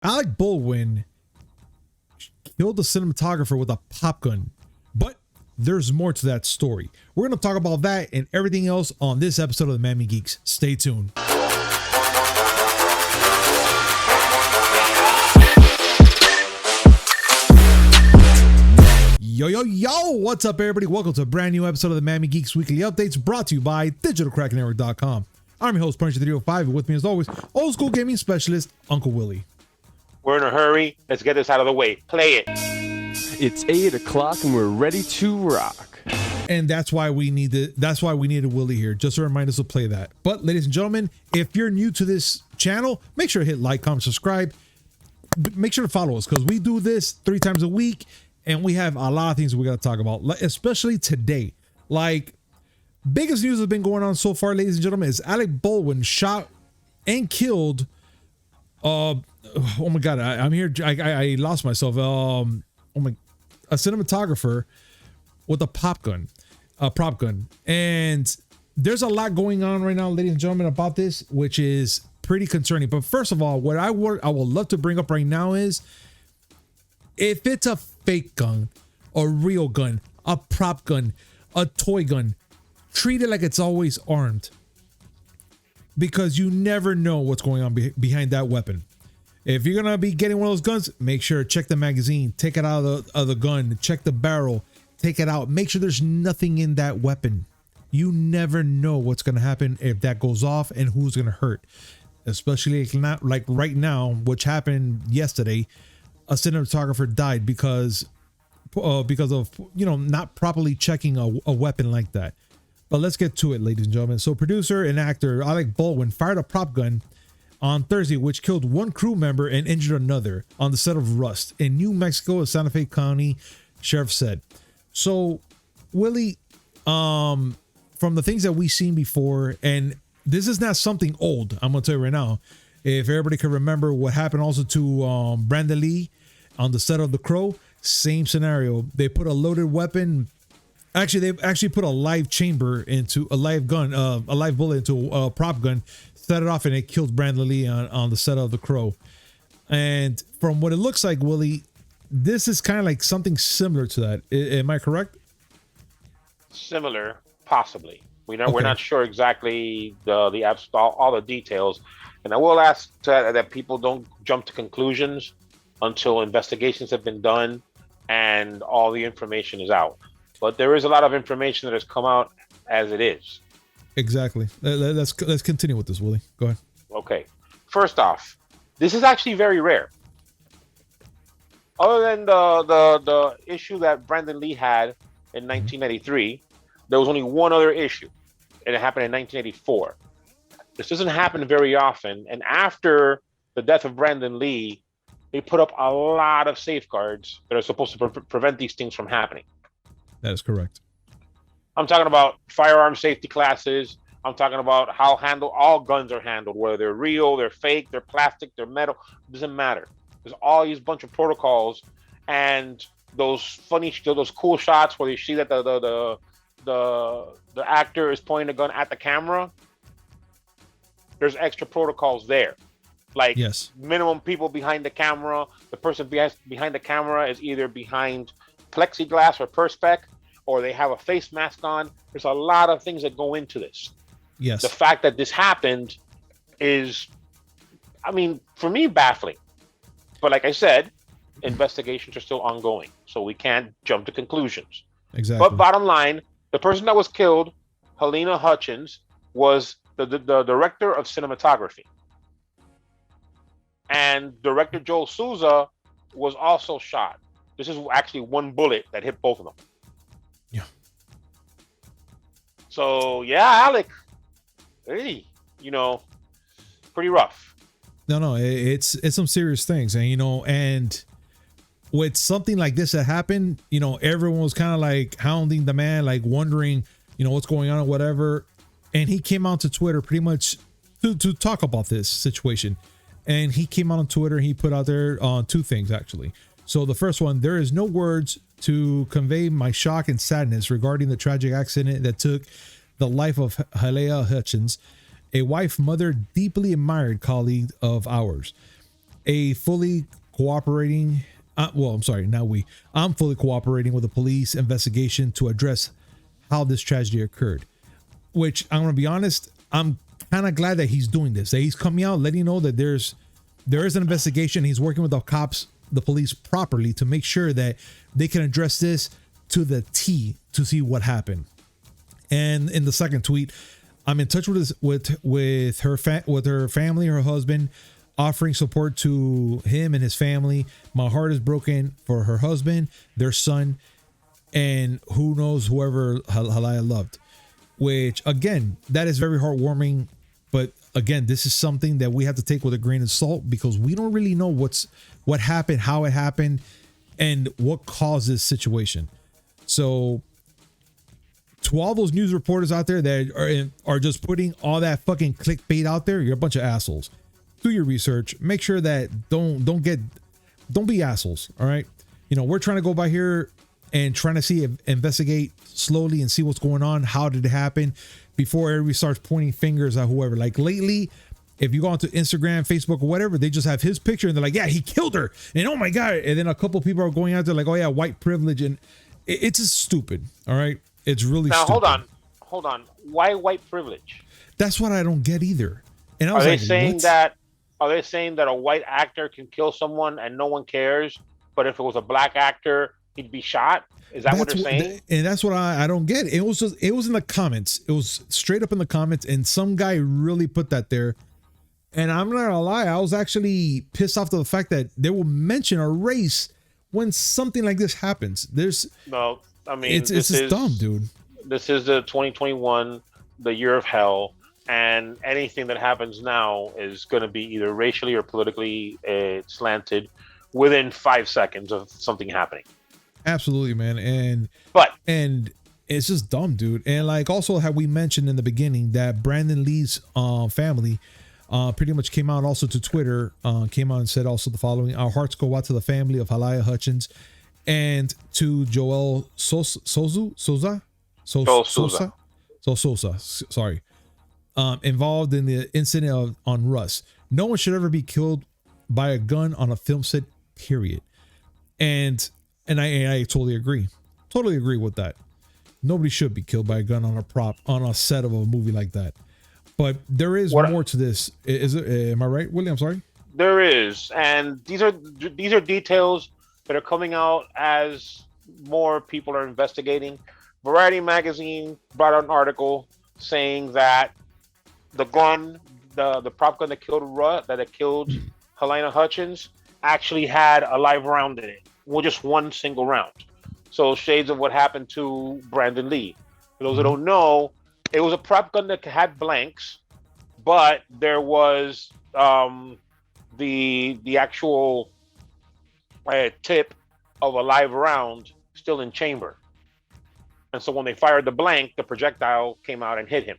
Alec Baldwin killed the cinematographer with a pop gun, but there's more to that story. We're going to talk about that and everything else on this episode of the Mammy Geeks. Stay tuned. Yo, what's up, everybody? Welcome to a brand new episode of the Mammy Geeks Weekly Updates, brought to you by DigitalCrackNetwork.com. I'm your host, Punisher305, and with me as always, old school gaming specialist, Uncle Willie. We're in a hurry. Let's get this out of the way. Play it. It's 8 o'clock and we're ready to rock. And that's why we needed Willie here, just to remind us to play that. But ladies and gentlemen, if you're new to this channel, make sure to hit like, comment, subscribe. Make sure to follow us because we do this 3 times a week. And we have a lot of things we got to talk about, especially today. Like, biggest news that's been going on so far, ladies and gentlemen, is Alec Baldwin shot and killed. Oh my God, I'm here. I lost myself. A cinematographer with a prop gun. And there's a lot going on right now, ladies and gentlemen, about this, which is pretty concerning. But first of all, what I would love to bring up right now is, if it's a fake gun, a real gun, a prop gun, a toy gun, treat it like it's always armed, because you never know what's going on behind that weapon. If you're gonna be getting one of those guns, make sure to check the magazine, take it out of the gun, check the barrel, take it out, make sure there's nothing in that weapon. You never know what's gonna happen if that goes off and who's gonna hurt, especially like right now, which happened yesterday. A cinematographer died because of not properly checking a weapon like that. But let's get to it, ladies and gentlemen. So producer and actor Alec Baldwin fired a prop gun on Thursday, which killed one crew member and injured another on the set of Rust in New Mexico, as Santa Fe County Sheriff said. So, Willie, from the things that we've seen before, and this is not something old, I'm gonna tell you right now. If everybody can remember what happened also to Brandon Lee on the set of The Crow, same scenario. They put a loaded weapon. Actually, they actually put a live chamber into a live gun, a live bullet into a prop gun, set it off, and it killed Brandon Lee on the set of The Crow. And from what it looks like, Willie, this is kind of like something similar to that. Am I correct? Similar, possibly. We're not sure exactly all the details. And I will ask that people don't jump to conclusions until investigations have been done and all the information is out. But there is a lot of information that has come out as it is. Exactly. Let's continue with this, Willie. Go ahead. Okay. First off, this is actually very rare. Other than the issue that Brandon Lee had in 1993, there was only one other issue, and it happened in 1984. This doesn't happen very often. And after the death of Brandon Lee, they put up a lot of safeguards that are supposed to prevent these things from happening. That is correct. I'm talking about firearm safety classes. I'm talking about how all guns are handled, whether they're real, they're fake, they're plastic, they're metal. It doesn't matter. There's all these bunch of protocols, and those cool shots where you see that the actor is pointing a gun at the camera. There's extra protocols there. Like, yes, minimum people behind the camera. The person behind the camera is either behind plexiglass or perspex, or they have a face mask on. There's a lot of things that go into this. Yes. The fact that this happened is, for me, baffling. But like I said, investigations are still ongoing, so we can't jump to conclusions. Exactly. But bottom line, the person that was killed, Halyna Hutchins, was the director of cinematography. And director Joel Souza was also shot. This is actually one bullet that hit both of them. Yeah. So, yeah, Alec, hey, pretty rough. No, it's some serious things. And, and with something like this that happened, everyone was kind of like hounding the man, like wondering, what's going on or whatever. And he came out to Twitter pretty much to talk about this situation. And he came out on Twitter. He put out there 2 things, actually. So the first one, there is no words to convey my shock and sadness regarding the tragic accident that took the life of Halyna Hutchins, a wife, mother, deeply admired colleague of ours. a fully cooperating. Well, I'm sorry, not we. I'm fully cooperating with the police investigation to address how this tragedy occurred. Which I'm gonna be honest, I'm kind of glad that he's doing this. That he's coming out, letting you know that there is an investigation. He's working with the cops, the police properly to make sure that they can address this to the T to see what happened. And in the second tweet, I'm in touch with her family, her husband, offering support to him and his family. My heart is broken for her husband, their son, and who knows whoever Halaya loved. Which again, that is very heartwarming. But again, this is something that we have to take with a grain of salt because we don't really know what happened, how it happened, and what caused this situation. So to all those news reporters out there that are just putting all that fucking clickbait out there, you're a bunch of assholes. Do your research. Make sure that don't be assholes. All right. You know, we're trying to go by here and trying to investigate slowly and see what's going on. How did it happen before everybody starts pointing fingers at whoever. Like lately, if you go onto Instagram, Facebook, or whatever, they just have his picture and they're like, yeah, he killed her. And oh my God. And then a couple people are going out there like, oh yeah, white privilege. And it's just stupid. All right. It's really now, stupid. Hold on. Why white privilege? That's what I don't get either. And I was Are they like, saying what? that? Are they saying that a white actor can kill someone and no one cares, but if it was a black actor, he'd be shot? Is that what they're saying? And that's what I don't get. It was in the comments. It was straight up in the comments, and some guy really put that there. And I'm not gonna lie, I was actually pissed off to the fact that they will mention a race when something like this happens. No, I mean it's just dumb, dude. This is the 2021, the year of hell. And anything that happens now is going to be either racially or politically slanted within 5 seconds of something happening. Absolutely, man. And it's just dumb, dude. And like also how we mentioned in the beginning that Brandon Lee's family pretty much came out also to Twitter, came out and said also the following: our hearts go out to the family of Halaya Hutchins and to Joel Sosa. Sorry. Involved in the incident on Russ. No one should ever be killed by a gun on a film set, period. And I totally agree. Totally agree with that. Nobody should be killed by a gun on a prop on a set of a movie like that. But there is more to this. Is it? Am I right, Willie? I'm sorry. There is, and these are details that are coming out as more people are investigating. Variety magazine brought out an article saying that the gun, the prop gun that killed Helena Hutchins, actually had a live round in it. Well, just one single round. So shades of what happened to Brandon Lee. For those that don't know, it was a prop gun that had blanks, but there was the actual tip of a live round still in chamber. And so when they fired the blank, the projectile came out and hit him.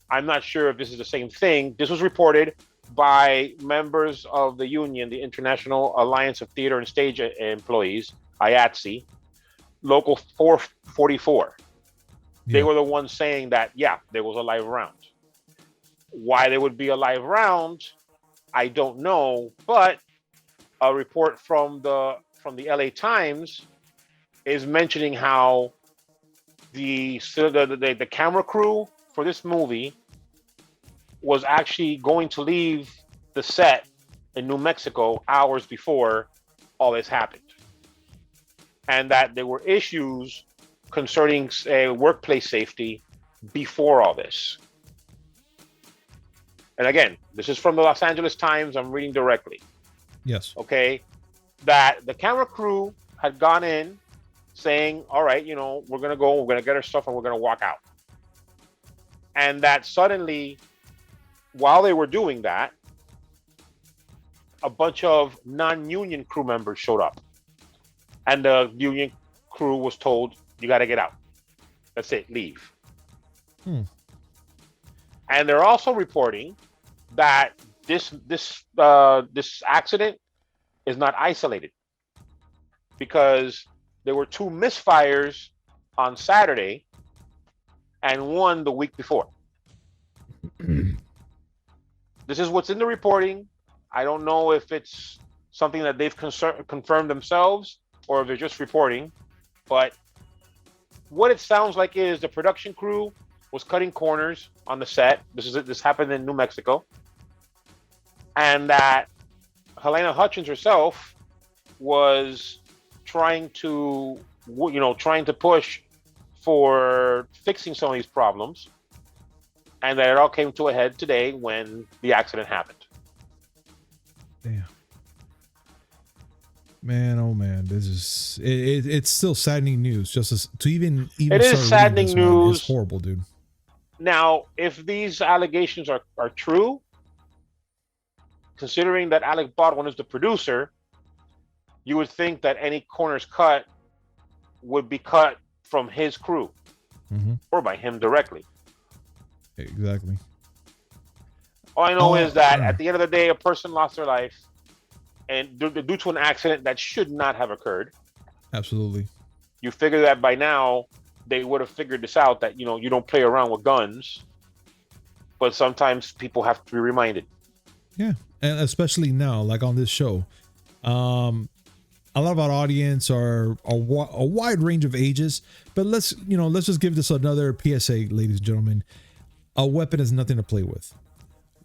I'm not sure if this is the same thing. This was reported by members of the union, the International Alliance of Theater and Stage Employees, IATSE, Local 444. They were the ones saying that, yeah, there was a live round. Why there would be a live round, I don't know. But a report from the LA Times is mentioning how the camera crew for this movie was actually going to leave the set in New Mexico hours before all this happened. And that there were issues concerning workplace safety before all this. And again, this is from the Los Angeles Times. I'm reading directly. Yes. Okay. That the camera crew had gone in saying, all right, we're going to go, we're going to get our stuff and we're going to walk out. And that suddenly, while they were doing that, a bunch of non-union crew members showed up. And the union crew was told, you got to get out. That's it, leave. And they're also reporting that this accident is not isolated, because there were 2 misfires on Saturday and 1 the week before. This is what's in the reporting. I don't know if it's something that they've confirmed themselves or if they're just reporting. But what it sounds like is the production crew was cutting corners on the set. This happened in New Mexico, and that Helena Hutchins herself was trying to push for fixing some of these problems, and that it all came to a head today when the accident happened. Damn. Man, oh man, this is it's still saddening news. To even it is saddening this, news. Man, it's horrible, dude. Now, if these allegations are true, considering that Alec Baldwin is the producer, you would think that any corners cut would be cut from his crew or by him directly. Exactly. All I know is that at the end of the day, a person lost their life, and due to an accident that should not have occurred. Absolutely. You figure that by now they would have figured this out, that you don't play around with guns, but sometimes people have to be reminded. Yeah, and especially now, like on this show, a lot of our audience are a wide range of ages, but let's just give this another PSA, ladies and gentlemen. A weapon is nothing to play with.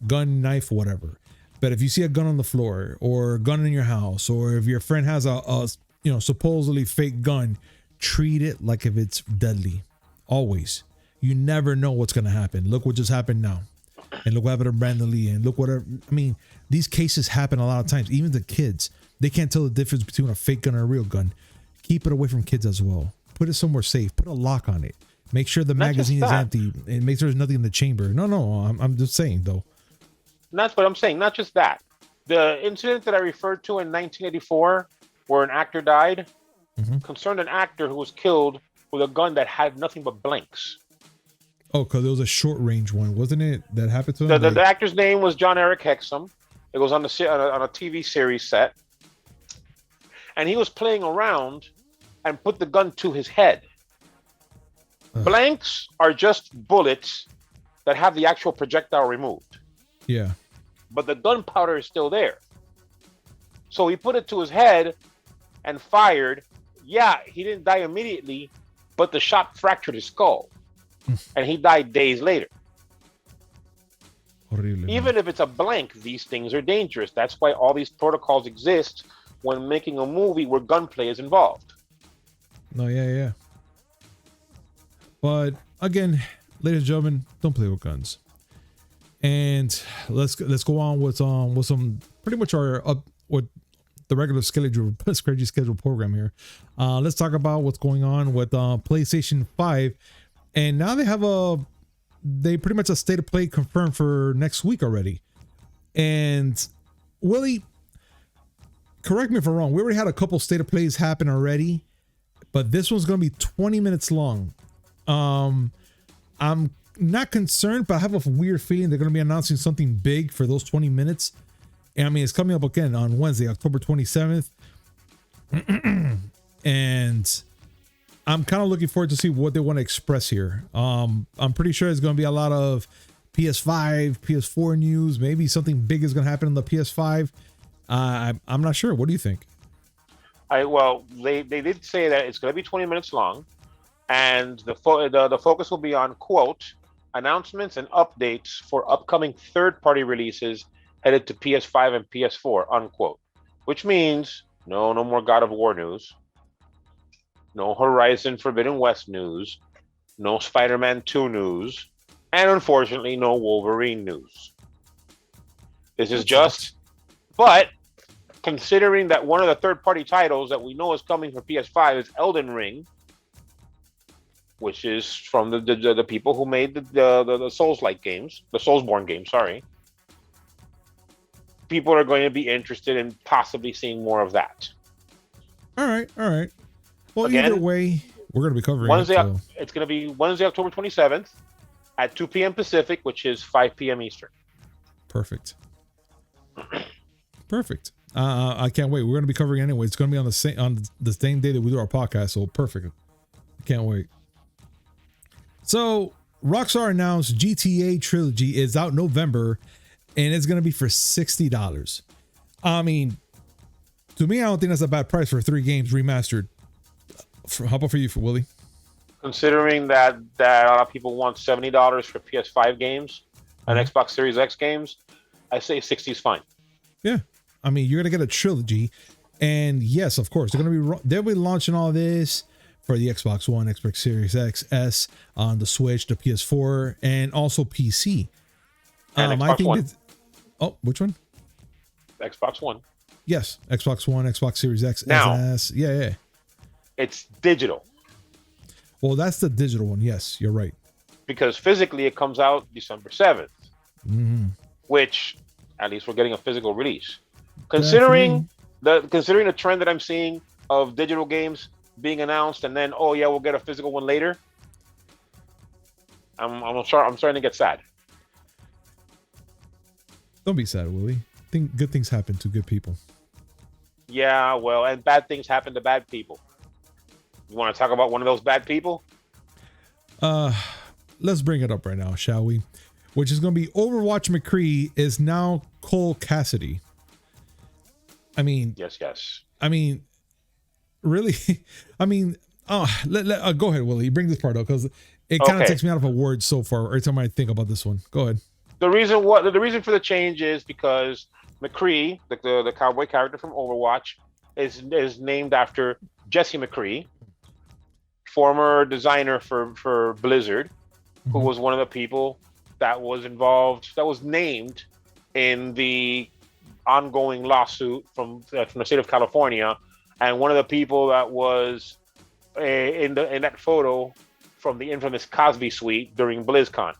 Gun, knife, whatever. But if you see a gun on the floor or a gun in your house, or if your friend has a supposedly fake gun, treat it like if it's deadly. Always. You never know what's going to happen. Look what just happened now. And look what happened to Brandon Lee. And look these cases happen a lot of times. Even the kids, they can't tell the difference between a fake gun and a real gun. Keep it away from kids as well. Put it somewhere safe. Put a lock on it. Make sure the magazine is empty, and make sure there's nothing in the chamber. No, I'm just saying though. That's what I'm saying. Not just that. The incident that I referred to in 1984, where an actor died, concerned an actor who was killed with a gun that had nothing but blanks. Oh, because it was a short range one, wasn't it? That happened to him. The actor's name was John Eric Hexum. It was on a TV series set, and he was playing around and put the gun to his head. Blanks are just bullets that have the actual projectile removed. Yeah. But the gunpowder is still there. So he put it to his head and fired. Yeah, he didn't die immediately, but the shot fractured his skull. And he died days later. Horrible, even if it's a blank, these things are dangerous. That's why all these protocols exist when making a movie where gunplay is involved. No, yeah. But again, ladies and gentlemen, don't play with guns. And let's go on with some pretty much what the regular schedule program here. Let's talk about what's going on with PlayStation 5, and now they pretty much a state of play confirmed for next week already. And Willie, correct me if I'm wrong. We already had a couple state of plays happen already, but this one's going to be 20 minutes long. I'm not concerned, but I have a weird feeling they're going to be announcing something big for those 20 minutes. And I mean, it's coming up again on Wednesday, October 27th. And I'm kind of looking forward to see what they want to express here. I'm pretty sure it's going to be a lot of PS5, PS4 news. Maybe something big is going to happen on the PS5. I'm not sure. What do you think? They did say that it's going to be 20 minutes long, and the focus will be on, quote, announcements and updates for upcoming third-party releases headed to PS5 and PS4, unquote. Which means no more God of War news, no Horizon Forbidden West news, no Spider-Man 2 news, and unfortunately no Wolverine news. This is but considering that one of the third-party titles that we know is coming for PS5 is Elden Ring, which is from the people who made the Souls-like games, the Soulsborne games, sorry. People are going to be interested in possibly seeing more of that. All right. Well, again, either way, we're going to be covering Wednesday. It's going to be Wednesday, October 27th at 2 p.m. Pacific, which is 5 p.m. Eastern. Perfect. I can't wait. We're going to be covering it anyway. It's going to be on the same day that we do our podcast, so perfect. I can't wait. So, Rockstar announced GTA Trilogy is out November, and it's going to be for $60. I mean, to me, I don't think that's a bad price for 3 games remastered. How about for you, for Willie? Considering that a lot of people want $70 for PS5 games and Xbox Series X games, I say 60 is fine. Yeah, I mean, you're gonna get a trilogy, and yes, of course, they'll be launching all this for the Xbox One, Xbox Series X, S, on the Switch, the PS4, and also PC. And Xbox One. Which one? Xbox One. Yes, Xbox One, Xbox Series X, Now, S. Yeah. It's digital. Well, that's the digital one. Yes, you're right. Because physically it comes out December 7th, which at least we're getting a physical release. Considering the trend that I'm seeing of digital games being announced and then, oh yeah, we'll get a physical one later, I'm starting to get sad. Don't be sad, Willie. Think good things happen to good people. Yeah, well, and bad things happen to bad people. You want to talk about one of those bad people? Let's bring it up right now, shall we? Which is going to be Overwatch McCree is now Cole Cassidy. I mean, yes. I mean, really? I mean, go ahead, Willie. Bring this part up because it kind of takes me out of a word so far every time I think about this one. Go ahead. The reason for the change is because McCree, the cowboy character from Overwatch, is named after Jesse McCree, former designer for Blizzard, who was one of the people that was named in the ongoing lawsuit from the state of California, and one of the people that was in that photo from the infamous Cosby suite during BlizzCon.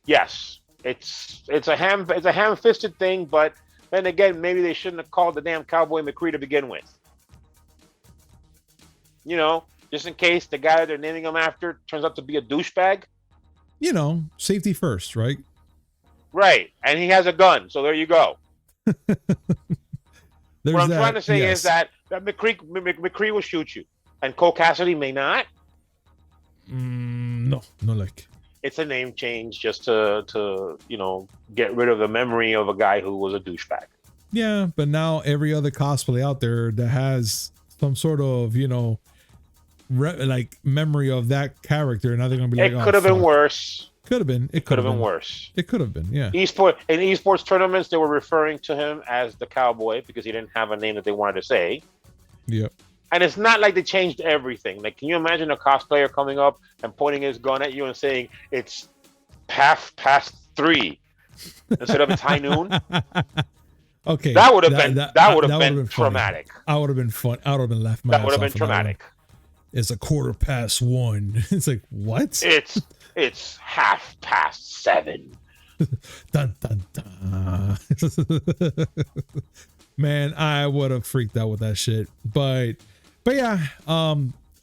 Yes, it's a ham-fisted thing, but then again, maybe they shouldn't have called the damn Cowboy McCree to begin with. You know, just in case the guy they're naming him after turns out to be a douchebag. You know, safety first, right? Right, and he has a gun, so there you go. What I'm trying to say is that McCree will shoot you, and Cole Cassidy may not. No, like. It's a name change just to get rid of the memory of a guy who was a douchebag. Yeah, but now every other cosplay out there that has some sort of like memory of that character, now they're gonna be like, it could have been worse. Could have been. It could have been worse. It could have been. Yeah. In esports tournaments, they were referring to him as the Cowboy because he didn't have a name that they wanted to say. Yep. And it's not like they changed everything. Like, can you imagine a cosplayer coming up and pointing his gun at you and saying it's half past 3 instead of it's high noon? Okay, that would have been traumatic. I would have been fun. I would have been laughing. That would have been traumatic. It's 1:15. It's like, what? It's 7:30. Dun dun dun. Man, I would have freaked out with that shit. But yeah,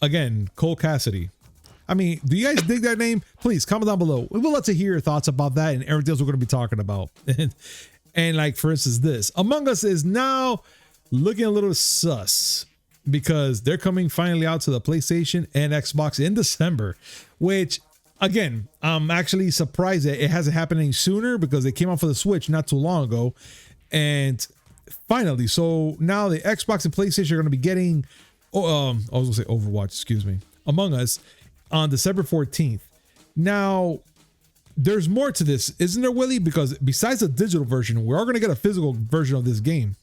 again, Cole Cassidy. I mean, do you guys dig that name? Please comment down below. We would love to hear your thoughts about that and everything else we're going to be talking about. And like, for instance, this Among Us is now looking a little sus because they're coming finally out to the PlayStation and Xbox in December, which again, I'm actually surprised that it hasn't happened any sooner because they came out for the Switch not too long ago. And finally, so now the Xbox and PlayStation are going to be getting, I was going to say Overwatch, excuse me, Among Us on December 14th. Now, there's more to this, isn't there, Willie? Because besides the digital version, we are going to get a physical version of this game.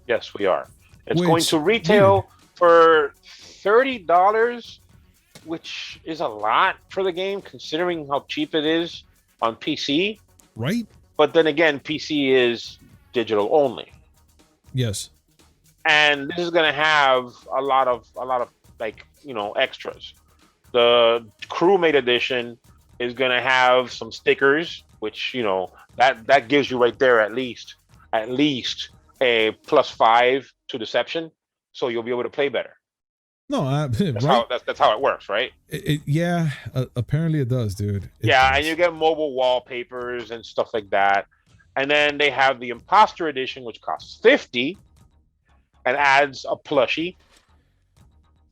Yes, we are. It's going to retail for $30, which is a lot for the game, considering how cheap it is on PC. Right. But then again, PC is digital only. Yes. And this is going to have a lot of extras. The crewmate edition is going to have some stickers, which, that gives you right there at least a +5 to deception. So you'll be able to play better. No, that's how it works, right? Apparently it does, dude. And you get mobile wallpapers and stuff like that. And then they have the Imposter Edition, which costs $50 and adds a plushie,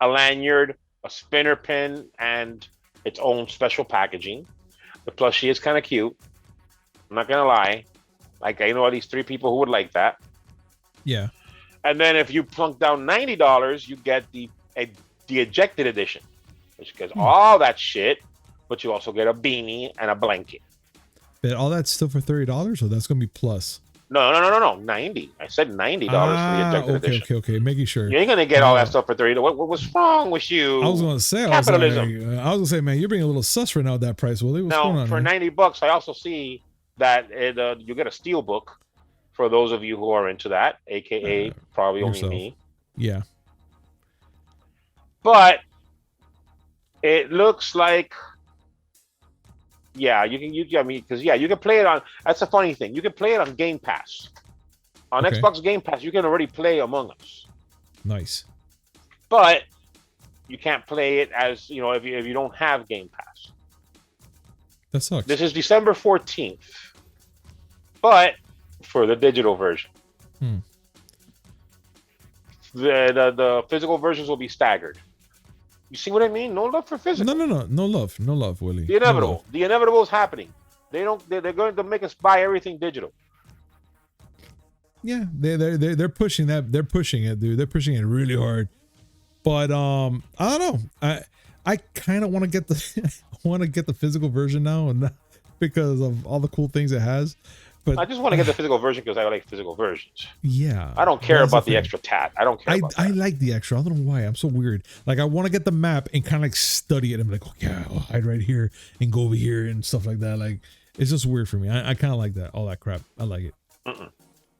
a lanyard, a spinner pin, and its own special packaging. The plushie is kind of cute. I'm not gonna lie. Like I know at least 3 people who would like that. Yeah. And then if you plunk down $90, you get the ejected edition, which gets all that shit, but you also get a beanie and a blanket. But all that's still for $30, or that's gonna be plus? No. 90. I said $90 for the ejected edition. Okay. Making sure. You ain't gonna get all that stuff for 30. What's wrong with you? I was gonna say, capitalism. I was gonna say, man, you're being a little sus right now with that price, Willie. What's going Now on, for man? $90, I also see that you get a steel book for those of you who are into that, aka probably yourself. only me. Yeah. But it looks like, yeah, you can play it on. That's a funny thing. You can play it on Game Pass. On Okay. Xbox Game Pass, you can already play Among Us, Nice. but you can't play it as if you don't have Game Pass. That sucks. This is December 14th, but for the digital version. The physical versions will be staggered. You see what I mean? No love for physical. No love, Willie. The inevitable. No love. The inevitable is happening. They're going to make us buy everything digital. Yeah, they're pushing that. They're pushing it, dude. They're pushing it really hard. But I don't know. I kind of want to get the physical version now, and because of all the cool things it has. But I just want to get the physical version because I like physical versions. Yeah, I don't care that's about the the thing. extra tat. I don't care about that. I like the extra. I don't know why. I'm so weird. Like I want to get the map and kind of like study it. I'm like, oh yeah, I'll hide right here and go over here and stuff like that. Like it's just weird for me. I kind of like that. All that crap. I like it.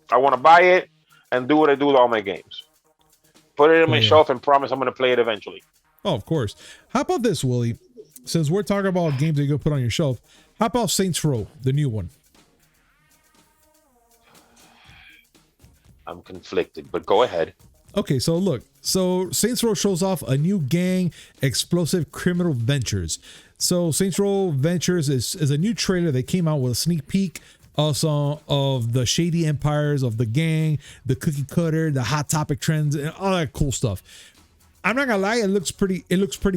I want to buy it and do what I do with all my games. Put it in my Yeah. shelf and promise I'm going to play it eventually. Oh, of course. How about this, Willie? Since we're talking about games that you're gonna put on your shelf, how about Saints Row, the new one? I'm conflicted, but go ahead. Okay, so look. So Saints Row shows off a new gang, Explosive Criminal Ventures. So Saints Row Ventures is a new trailer that came out with a sneak peek also of the shady empires of the gang, the cookie cutter, the hot topic trends, and all that cool stuff. I'm not gonna lie, it looks pretty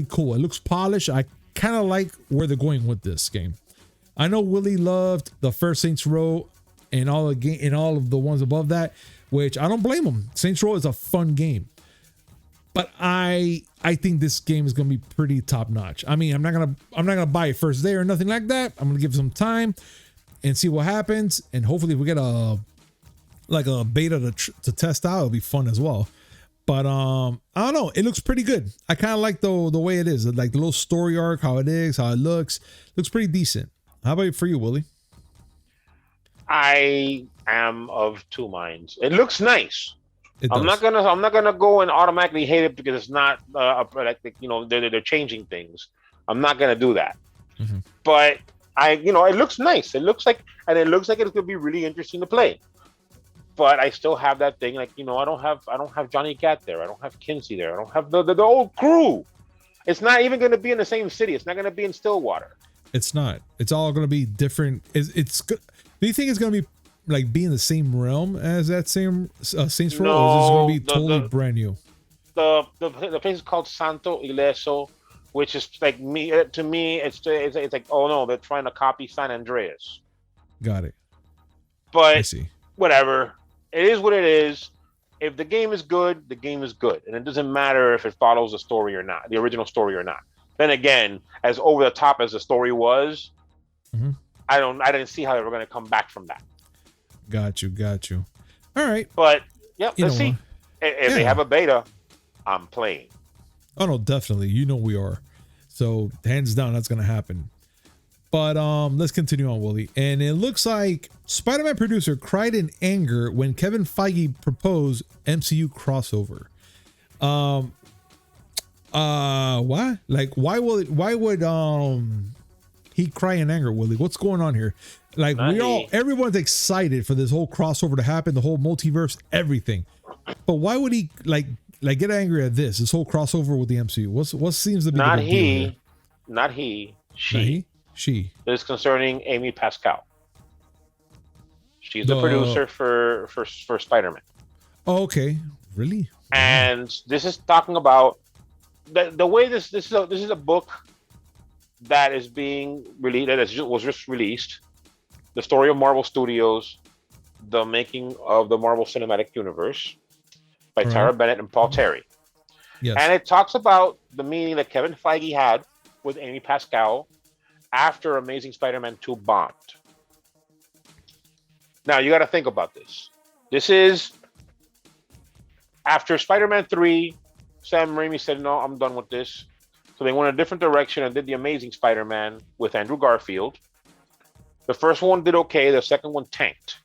cool. It looks polished. I kind of like where they're going with this game. I know Willie loved the first Saints Row and all of the ones above that, which I don't blame him. Saints Row is a fun game, but I think this game is gonna be pretty top notch. I mean, I'm not gonna buy it first day or nothing like that. I'm gonna give it some time and see what happens, and hopefully if we get a beta to test out, it'll be fun as well. But I don't know. It looks pretty good. I kind of like the way it is, like the little story arc, how it is, how it looks pretty decent. How about for you, Willie? I am of two minds. It looks nice. I'm does. not gonna go and automatically hate it because it's not they're changing things. I'm not gonna do that. Mm-hmm. But it looks nice. It looks like it's gonna be really interesting to play. But I still have that thing, like I don't have Johnny Gat there. I don't have Kinsey there. I don't have the old crew. It's not even gonna be in the same city. It's not gonna be in Stillwater. It's not. It's all going to be different. Do you think it's going to be like be in the same realm as that same Saints Row, or is this going to be totally brand new? The place is called Santo Ileso, which is like to me it's like, oh no, they're trying to copy San Andreas. Got it. But I see. whatever, it is what it is. If the game is good, the game is good, and it doesn't matter if it follows the story or not, the original story or not. Then again, as over the top as the story was, I didn't see how they were going to come back from that. Got you. All right. But yeah, You let's know see. If they have a beta, I'm playing. Oh no, definitely. We are. So hands down, that's gonna happen. But let's continue on, Willie. And it looks like Spider-Man producer cried in anger when Kevin Feige proposed MCU crossover. Why? Like, why would he cry in anger, Willie? What's going on here? Like, everyone's excited for this whole crossover to happen, the whole multiverse, everything. But why would he like get angry at this whole crossover with the MCU? What seems to be Not the big deal he, here? not he. She. This is concerning Amy Pascal. She's the producer for Spider-Man. Oh, okay. Really? And this is talking about the way this is a book that is being released, was just released. The story of Marvel Studios, the making of the Marvel Cinematic Universe by Right. Tara Bennett and Paul Terry. Yes. And it talks about the meeting that Kevin Feige had with Amy Pascal after Amazing Spider-Man 2 bombed. Now, you got to think about this. This is after Spider-Man 3, Sam Raimi said, no, I'm done with this. So they went a different direction and did the Amazing Spider-Man with Andrew Garfield. The first one did okay. The second one tanked.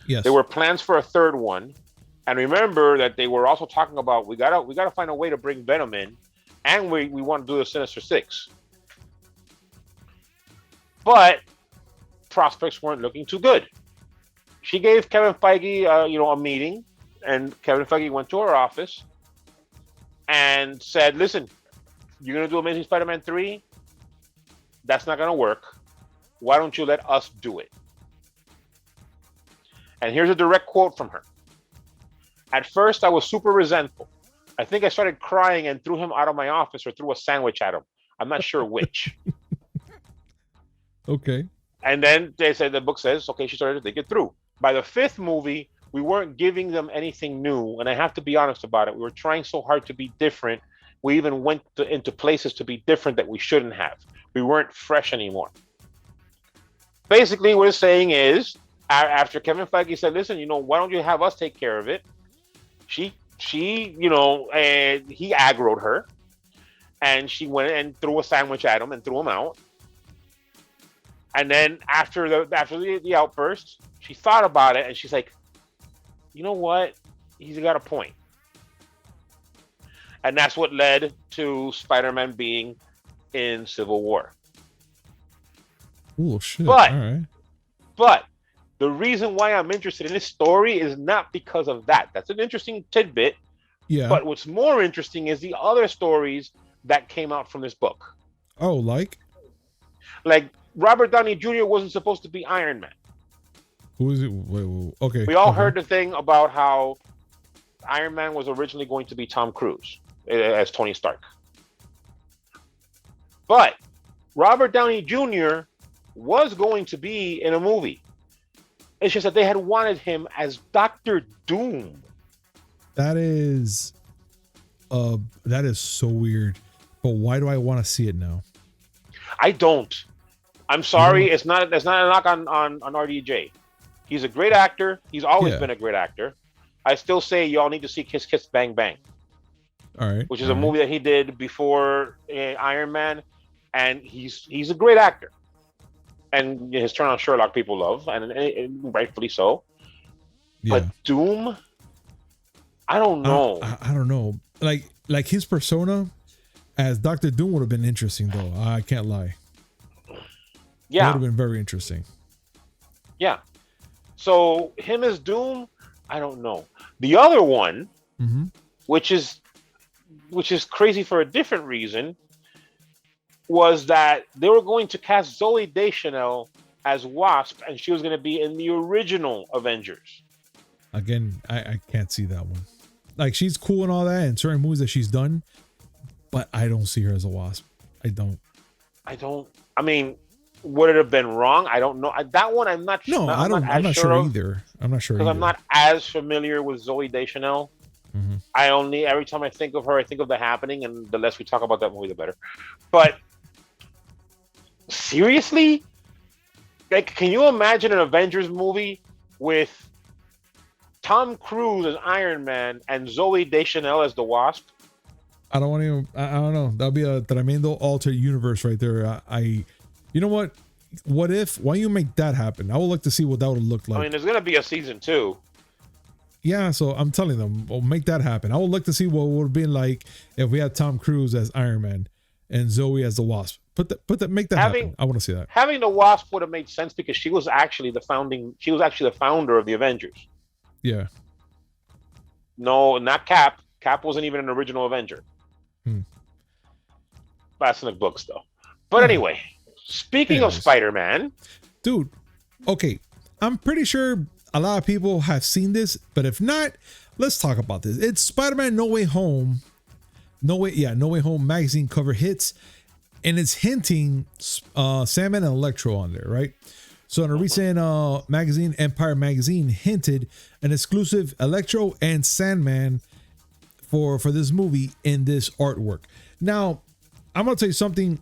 Yes. There were plans for a third one. And remember that they were also talking about we gotta find a way to bring Venom in, and we want to do the Sinister Six. But prospects weren't looking too good. She gave Kevin Feige a meeting, and Kevin Feige went to her office and said, listen, you're gonna do Amazing Spider-Man 3? That's not gonna work. Why don't you let us do it? And here's a direct quote from her. At first, I was super resentful. I think I started crying and threw him out of my office or threw a sandwich at him. I'm not sure which. Okay. And then they said, the book says, okay, she started to think it through. By the fifth movie, we weren't giving them anything new. And I have to be honest about it. We were trying so hard to be different. We even went into places to be different that we shouldn't have. We weren't fresh anymore. Basically, what it's saying is, after Kevin Feige said, listen, why don't you have us take care of it? She, and he aggroed her, and she went and threw a sandwich at him and threw him out. And then after the outburst, she thought about it and she's like, you know what? He's got a point. And that's what led to Spider-Man being in Civil War. Oh shit! But, all right. But the reason why I'm interested in this story is not because of that. That's an interesting tidbit. Yeah. But what's more interesting is the other stories that came out from this book. Oh, like Robert Downey Jr. wasn't supposed to be Iron Man. who is it? Wait, okay. We all okay. heard the thing about how Iron Man was originally going to be Tom Cruise as Tony Stark. But Robert Downey Jr. was going to be in a movie. It's just that they had wanted him as Doctor Doom. That is so weird. But why do I want to see it now? I don't. I'm sorry. It's not. That's not a knock on RDJ. He's a great actor. He's always been a great actor. I still say y'all need to see Kiss Kiss Bang Bang. All right. Which is a movie that he did before Iron Man, and he's a great actor. And his turn on Sherlock people love, and rightfully so. Yeah. But Doom, I don't know. I don't know. Like his persona as Doctor Doom would have been interesting, though. I can't lie. Yeah, it would have been very interesting. Yeah. So him as Doom, I don't know. The other one, which is crazy for a different reason, was that they were going to cast Zooey Deschanel as Wasp, and she was going to be in the original Avengers. Again, I can't see that one. Like, she's cool and all that in certain movies that she's done, but I don't see her as a Wasp. I don't. I mean, would it have been wrong? I don't know. That one, I'm not sure. No, I'm not sure either. I'm not sure because I'm not as familiar with Zooey Deschanel. Every time I think of her, I think of The Happening, and the less we talk about that movie, the better. But seriously, like, can you imagine an Avengers movie with Tom Cruise as Iron Man and Zooey Deschanel as the Wasp? I don't want to. I don't know. That'll be a tremendo alternate universe right there. You know what? What if? Why don't you make that happen? I would like to see what that would look like. I mean, there's gonna be a season 2. Yeah, so I'm telling them, well, make that happen. I would like to see what it would have been like if we had Tom Cruise as Iron Man and Zoe as the Wasp. Make that happen. I want to see that. Having the Wasp would have made sense because she was actually the founder of the Avengers. Yeah. No, not Cap. Cap wasn't even an original Avenger. That's in the books, though. But anyway, speaking of Spider-Man, dude. Okay, I'm pretty sure a lot of people have seen this, but if not, let's talk about this. It's Spider-Man No Way Home. No Way Home magazine cover hits, and it's hinting Sandman and Electro on there, right? So in a recent magazine, Empire Magazine hinted an exclusive Electro and Sandman for this movie in this artwork. Now, I'm gonna tell you something.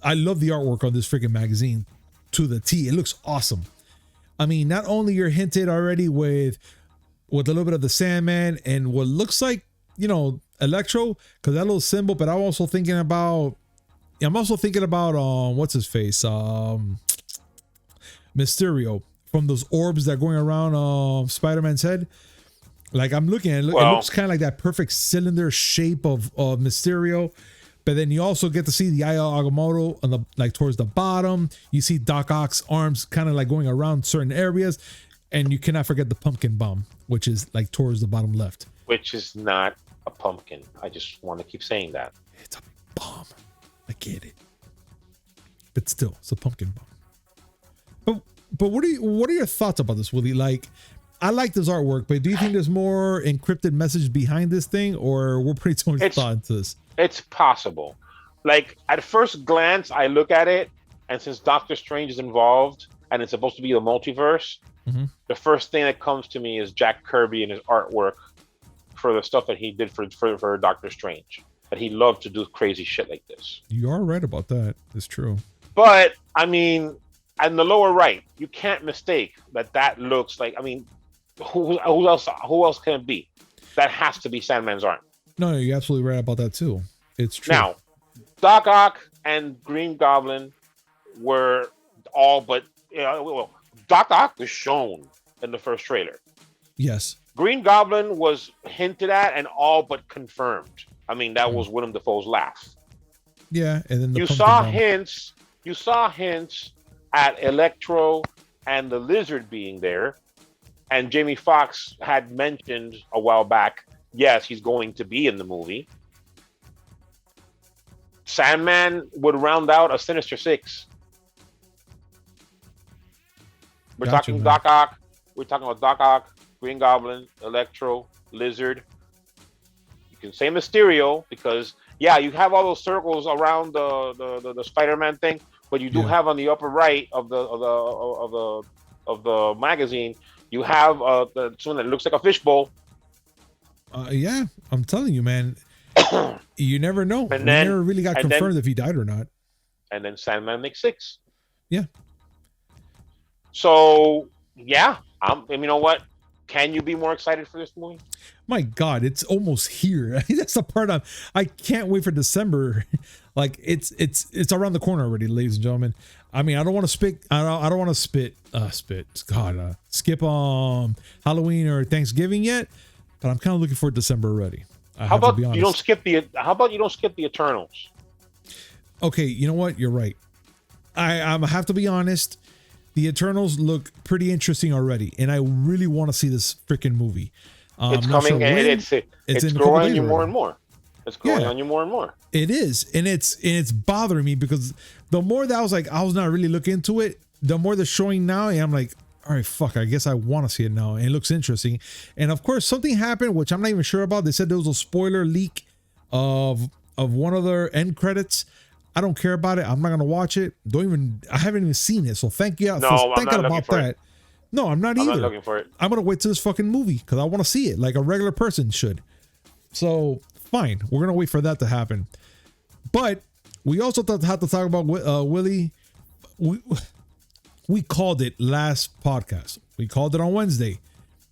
I love the artwork on this freaking magazine to the T. It looks awesome. I mean, not only you're hinted already with a little bit of the Sandman and what looks like, Electro, because that little symbol, but I'm also thinking about what's his face? Mysterio, from those orbs that are going around Spider-Man's head. Like, I'm looking at it, it looks kind of like that perfect cylinder shape of Mysterio. But then you also get to see the Eye of Agamotto on towards the bottom. You see Doc Ock's arms kind of like going around certain areas. And you cannot forget the pumpkin bomb, which is like towards the bottom left. Which is not a pumpkin. I just want to keep saying that. It's a bomb. I get it. But still, it's a pumpkin bomb. But what are your thoughts about this, Willie? Like, I like this artwork, but do you think there's more encrypted message behind this thing, or we're pretty too much thought into this? It's possible. Like, at first glance, I look at it, and since Doctor Strange is involved, and it's supposed to be the multiverse, the first thing that comes to me is Jack Kirby and his artwork for the stuff that he did for Doctor Strange. That he loved to do crazy shit like this. You are right about that. It's true. But, I mean, in the lower right, you can't mistake that looks like, I mean, who else can it be? That has to be Sandman's arm. No, you're absolutely right about that too. It's true. Now, Doc Ock and Green Goblin were all but, Doc Ock was shown in the first trailer. Yes. Green Goblin was hinted at and all but confirmed. I mean, that was Willem Dafoe's laugh. Yeah, and then you saw hints at Electro and the Lizard being there, and Jamie Foxx had mentioned a while back, yes, he's going to be in the movie. Sandman would round out a Sinister Six. We're talking Doc Ock. We're talking about Doc Ock, Green Goblin, Electro, Lizard. You can say Mysterio because, yeah, you have all those circles around the Spider-Man thing, but you do have on the upper right of the magazine, you have something that looks like a fishbowl. Yeah, I'm telling you, man. You never know. And we never really got confirmed if he died or not. And then Sandman makes 6. Yeah. So, yeah. You know what? Can you be more excited for this movie? My God, it's almost here. That's the part I can't wait for December. Like, it's around the corner already, ladies and gentlemen. I mean, I don't want to spit. I don't want to spit. God, skip Halloween or Thanksgiving yet, but I'm kind of looking for December already. How about you don't skip the Eternals? Okay, you know what? You're right. I have to be honest. The Eternals look pretty interesting already, and I really want to see this freaking movie. It's coming, and it's growing on you more and more. It's growing on you more and more. It is, and it's bothering me because the more that I was not really looking into it, the more they're showing now, and I'm like, all right, fuck, I guess I want to see it now, and it looks interesting. And of course, something happened which I'm not even sure about. They said there was a spoiler leak of one of their end credits. I don't care about it. I'm not gonna watch it. I haven't even seen it. So thank you. Thank God about that. No, I'm not either. I'm not looking for it. I'm gonna wait till this fucking movie because I want to see it like a regular person should. So fine, we're gonna wait for that to happen. But we also have to talk about Willie. We called it last podcast. We called it on Wednesday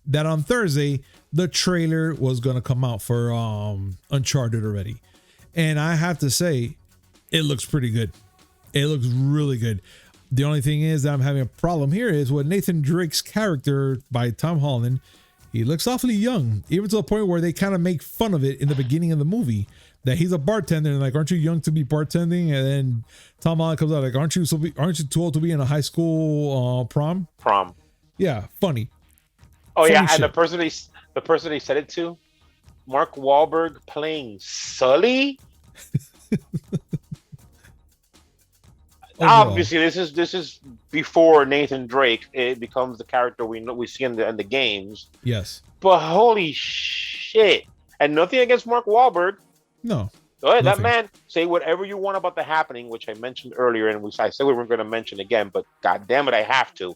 that on Thursday the trailer was gonna come out for Uncharted already, and I have to say, it looks pretty good. It looks really good. The only thing is that I'm having a problem here is with Nathan Drake's character by Tom Holland. He looks awfully young, even to the point where they kind of make fun of it in the beginning of the movie that he's a bartender and like, aren't you young to be bartending? And then Tom Holland comes out like, aren't you too old to be in a high school prom? Prom. Yeah, funny. Oh funny shit. And the person they said it to, Mark Wahlberg playing Sully. Obviously, this is before Nathan Drake. It becomes the character we see in the games. Yes, but holy shit! And nothing against Mark Wahlberg. No, Go ahead, that Nothing. man, say whatever you want about the happening, which I mentioned earlier, and I said we weren't going to mention again, but god damn it, I have to.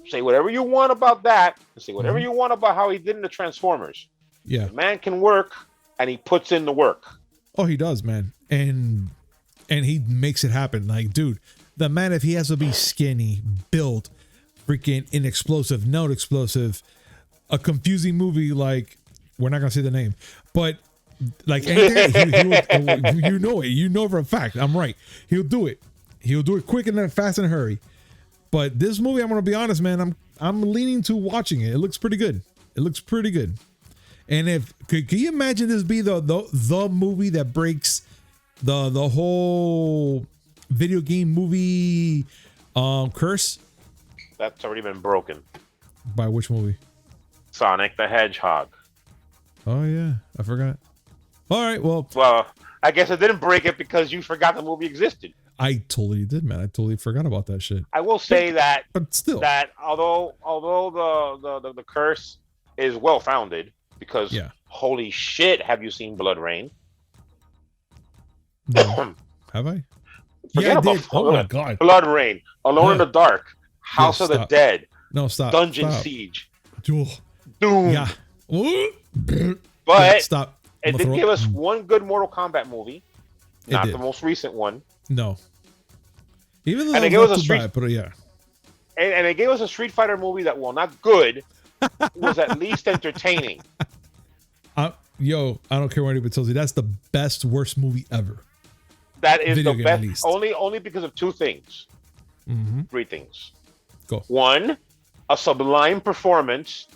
Say whatever you want about that, and say whatever Mhm. you want about how he did in the Transformers. Yeah. The man can work, and he puts in the work. Oh, he does, man. And he makes it happen. Like, dude, the man, if he has to be skinny, built, freaking inexplosive, not explosive, a confusing movie like, we're not gonna say the name, but like anything, you know it. You know for a fact. I'm right. He'll do it. He'll do it quick and then fast and hurry. But this movie, I'm gonna be honest, man. I'm leaning to watching it. It looks pretty good. It looks pretty good. And if can you imagine this be the movie that breaks the whole video game movie curse? That's already been broken. By which movie? Sonic the Hedgehog. Oh yeah, I forgot. All right, well, I guess I didn't break it because you forgot the movie existed. I totally did, man. I totally forgot about that shit. I will say that But still, that although the curse is well founded, because Yeah. holy shit, have you seen Blood Rain? no. Have I? Forget I about did. Oh my god. Blood Rain, Alone in the Dark, House of the stop. Dead, No, stop. Dungeon Stop. Siege, Ugh. Doom. Yeah. But stop. it I'm gonna did throw give up. us one good Mortal Kombat movie, It not did. the most recent one, No. Even though And it it's gave not us a too street- bad, but yeah. and it gave us a Street Fighter movie that, while not good, was at least entertaining. Yo, I don't care what anybody tells you. That's the best, worst movie ever. That is Video the game, best, at least. only because of two things, Mm-hmm. three things. Go. One, a sublime performance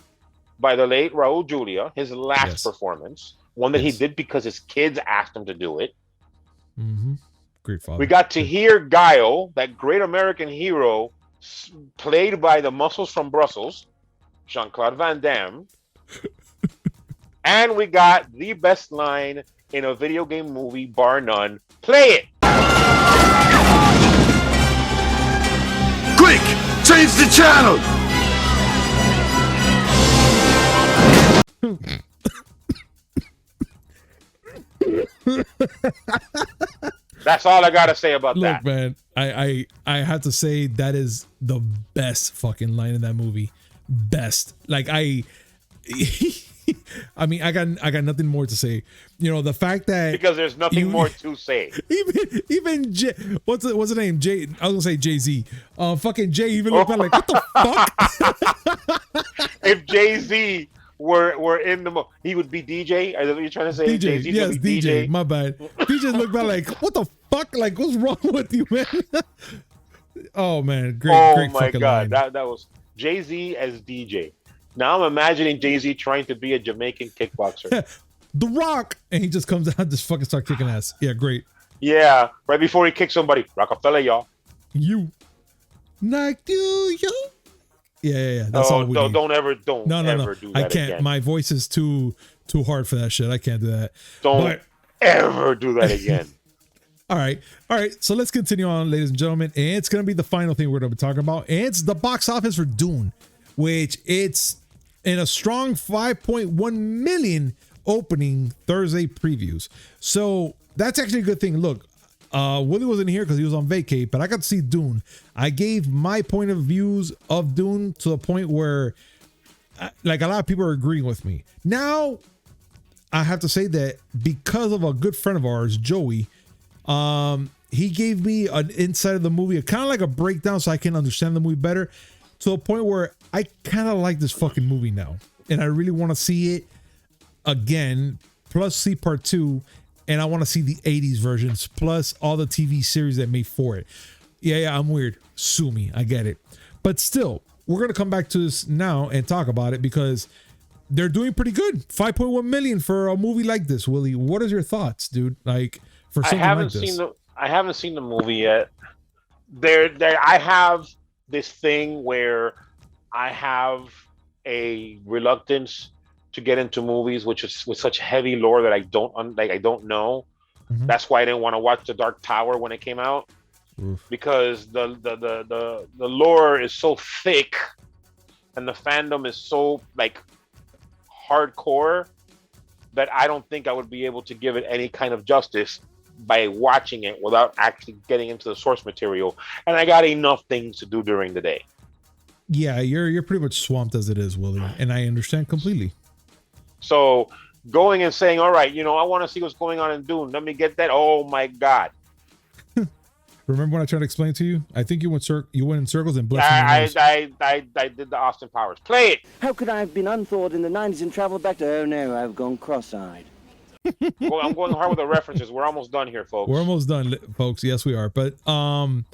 by the late Raul Julia, his last Yes. performance, one that Yes. he did because his kids asked him to do it. Mm-hmm. Great father. We got to hear Guile, that great American hero, played by the muscles from Brussels, Jean-Claude Van Damme. And we got the best line in a video game movie, bar none. Play it! Quick! Change the channel! That's all I gotta say about Look, that. man, I have to say that is the best fucking line in that movie. Best. Like I mean, I got nothing more to say. You know, the fact that Because there's nothing You- more to say. even what's the name? Jay, I was gonna say Jay-Z. Fucking Jay even looked at like, what the fuck? If Jay-Z were in the he would be DJ. Are you trying to say DJ, Jay-Z yes, would be DJ. My bad. DJ looked back like, what the fuck? Like, what's wrong with you, man? Oh man, great, Oh great my fucking god, line. that was Jay-Z as DJ. Now I'm imagining Jay-Z trying to be a Jamaican kickboxer. The Rock, and he just comes out, just fucking start kicking ass. Yeah, great. Yeah, right before he kicks somebody, Rockefeller, y'all. You, like you. Yeah. That's all we need. don't ever No. do that I can't. again. My voice is too hard for that shit. I can't do that. Don't But- ever do that again. All right. So let's continue on, ladies and gentlemen. And it's gonna be the final thing we're gonna be talking about. And it's the box office for Dune, which it's in a strong 5.1 million opening Thursday previews. So that's actually a good thing. Look, Willie wasn't here because he was on vacay, but I got to see Dune. I gave my point of views of Dune to the point where, like, a lot of people are agreeing with me. Now, I have to say that because of a good friend of ours, Joey, he gave me an insight of the movie, kind of like a breakdown so I can understand the movie better, to a point where I kind of like this fucking movie now. And I really want to see it again, plus see part 2. And I want to see the 80s versions, plus all the TV series that made for it. Yeah, I'm weird. Sue me. I get it. But still, we're going to come back to this now and talk about it because they're doing pretty good. 5.1 million for a movie like this, Willie. What is your thoughts, dude? Like, for I something haven't like this. I haven't seen the movie yet. I have this thing where I have a reluctance to get into movies which is with such heavy lore that I don't know. Mhm. That's why I didn't want to watch The Dark Tower when it came out, Oof. because the lore is so thick and the fandom is so like hardcore that I don't think I would be able to give it any kind of justice by watching it without actually getting into the source material. And I got enough things to do during the day. Yeah, you're pretty much swamped as it is, Willie, and I understand completely. So going and saying, all right, I want to see what's going on in Dune. Let me get that. Oh my God. Remember when I tried to explain to you? I think you went in circles and blessed me. I did the Austin Powers. Play it. How could I have been unthawed in the 90s and traveled back to, oh no, I've gone cross-eyed. Well, I'm going hard with the references. We're almost done here, folks. We're almost done, folks. Yes, we are. But all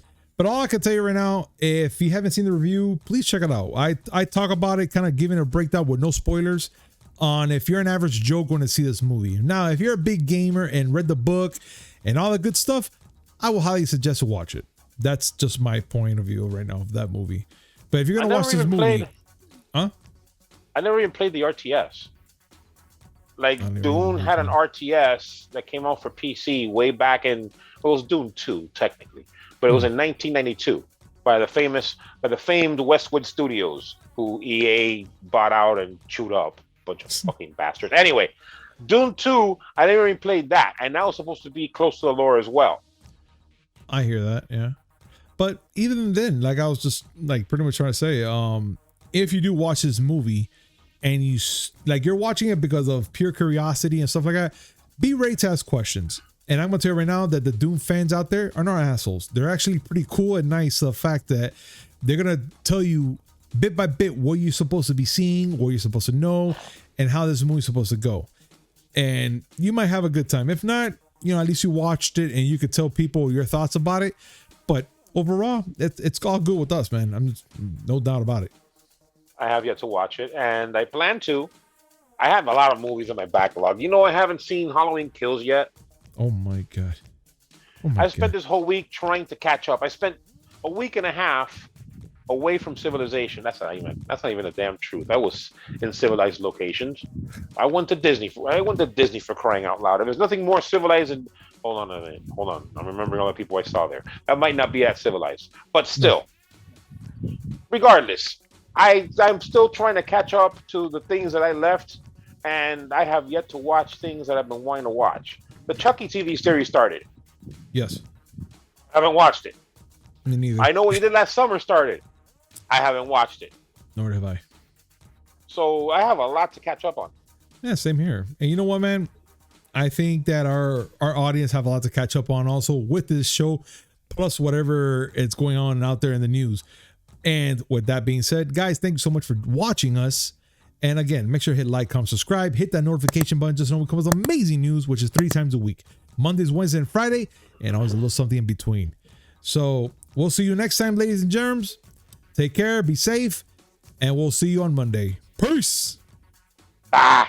I can tell you right now, if you haven't seen the review, please check it out. I talk about it, kind of giving a breakdown with no spoilers on if you're an average Joe going to see this movie. Now, if you're a big gamer and read the book and all the good stuff, I will highly suggest to watch it. That's just my point of view right now of that movie. But if you're gonna watch this movie, I never even played the RTS. Like Dune had an RTS that came out for PC way back in. Well, it was Dune 2 technically, but it was in 1992 by the famed Westwood Studios, who EA bought out and chewed up. Bunch of fucking bastards. Anyway, Dune 2, I never even played that, and that was supposed to be close to the lore as well. I hear that, yeah. But even then, like I was just like pretty much trying to say, if you do watch this movie and you're watching it because of pure curiosity and stuff like that, be ready to ask questions. And I'm gonna tell you right now that the Dune fans out there are not assholes. They're actually pretty cool and nice. The fact that they're gonna tell you bit by bit what you're supposed to be seeing, what you're supposed to know, and how this movie's supposed to go. And you might have a good time. If not, at least you watched it and you could tell people your thoughts about it. But overall, it's all good with us, man. I'm just, no doubt about it. I have yet to watch it, and I plan to. I have a lot of movies in my backlog. I haven't seen Halloween Kills yet. Oh my God. I spent this whole week trying to catch up. I spent a week and a half away from civilization. That's not even the damn truth. I was in civilized locations. I went to Disney for crying out loud. If there's nothing more civilized than hold on a minute. Hold on. I'm remembering all the people I saw there. That might not be that civilized. But still. No. Regardless, I'm still trying to catch up to the things that I left, and I have yet to watch things that I've been wanting to watch. The Chucky TV series started. Yes. I haven't watched it. Me neither. I know what you did last summer started. I haven't watched it. Nor have I. So I have a lot to catch up on. Yeah, same here. And you know what, man? I think that our audience have a lot to catch up on also with this show, plus whatever it's going on out there in the news. And with that being said, guys, thank you so much for watching us. And again, make sure to hit like, comment, subscribe, hit that notification button just so when it comes amazing news, which is 3 times a week. Mondays, Wednesday, and Friday, and always a little something in between. So we'll see you next time, ladies and germs. Take care, be safe, and we'll see you on Monday. Peace. Bye.